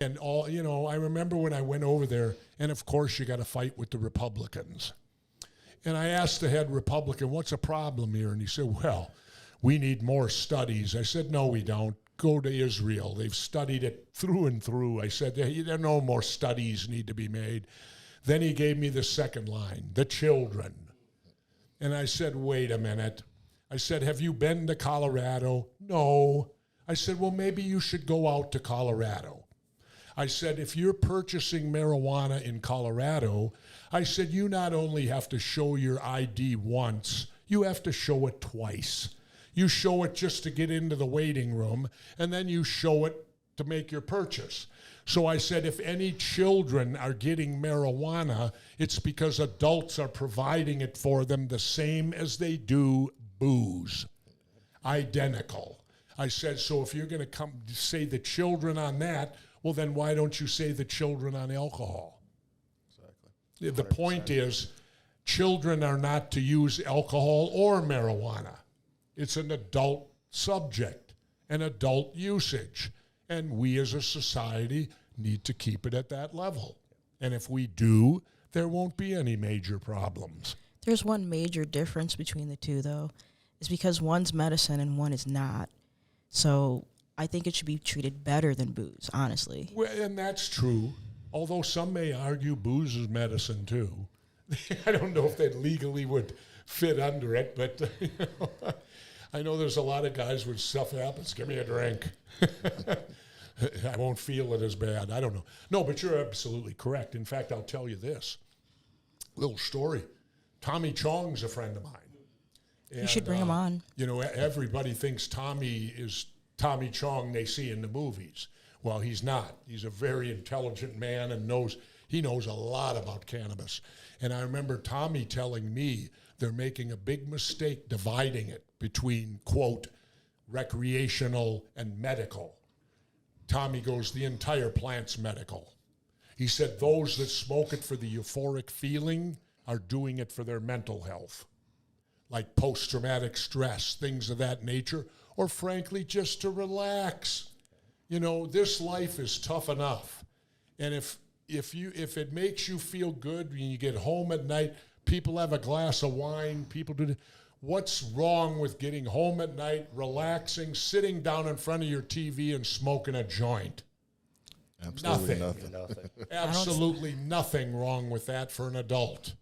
And all, you know, I remember when I went over there, and of course you got to fight with the Republicans. And I asked the head Republican, what's the problem here? And he said, well, we need more studies. I said, no, we don't. Go to Israel. They've studied it through and through. I said, there are no more studies need to be made. Then he gave me the second line, the children. And I said, wait a minute. I said, have you been to Colorado? No. I said, well, maybe you should go out to Colorado. I said, if you're purchasing marijuana in Colorado, I said, you not only have to show your ID once, you have to show it twice. You show it just to get into the waiting room, and then you show it to make your purchase. So I said, if any children are getting marijuana, it's because adults are providing it for them the same as they do booze. Identical. I said, so if you're going to come say the children on that, well, then why don't you say the children on alcohol? Exactly. 100%. The point is, children are not to use alcohol or marijuana. It's an adult subject, an adult usage. And we as a society need to keep it at that level. And if we do, there won't be any major problems. There's one major difference between the two, though. It's because one's medicine and one is not. So I think it should be treated better than booze, honestly. Well, and that's true, although some may argue booze is medicine, too. I don't know if that legally would fit under it, but I know there's a lot of guys when stuff happens, give me a drink. I won't feel it as bad. I don't know. No, but you're absolutely correct. In fact, I'll tell you this. Little story. Tommy Chong's a friend of mine. You should bring him on. You know, everybody thinks Tommy is Tommy Chong they see in the movies. Well, he's not. He's a very intelligent man and he knows a lot about cannabis. And I remember Tommy telling me they're making a big mistake dividing it between, quote, recreational and medical. Tommy goes, the entire plant's medical. He said those that smoke it for the euphoric feeling are doing it for their mental health, like post-traumatic stress, things of that nature, or frankly, just to relax. You know, this life is tough enough. And if it makes you feel good when you get home at night, people have a glass of wine, people do. What's wrong with getting home at night, relaxing, sitting down in front of your TV and smoking a joint? Absolutely nothing. Absolutely nothing wrong with that for an adult.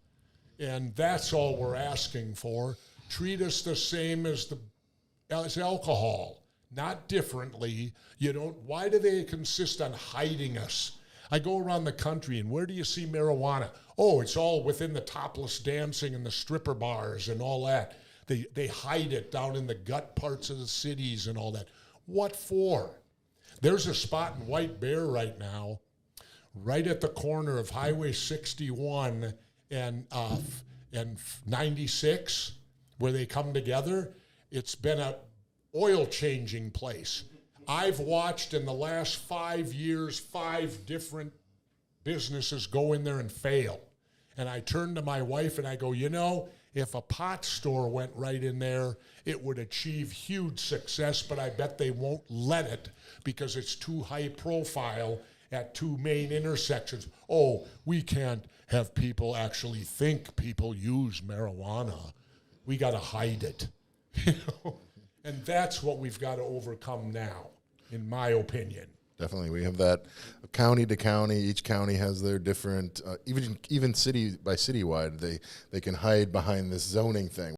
And that's all we're asking for. Treat us the same as alcohol, not differently. Why do they insist on hiding us? I go around the country, and where do you see marijuana? Oh, it's all within the topless dancing and the stripper bars and all that. They hide it down in the gut parts of the cities and all that. What for? There's a spot in White Bear right now, right at the corner of Highway 61 and 96, where they come together. It's been a oil-changing place. I've watched in the last 5 years 5 different businesses go in there and fail. And I turn to my wife and I go, if a pot store went right in there, it would achieve huge success, but I bet they won't let it because it's too high profile at 2 main intersections. Oh, we can't have people actually think people use marijuana. We got to hide it. And that's what we've got to overcome now, in my opinion. Definitely. We have that county to county. Each county has their different, even city by citywide, they can hide behind this zoning thing.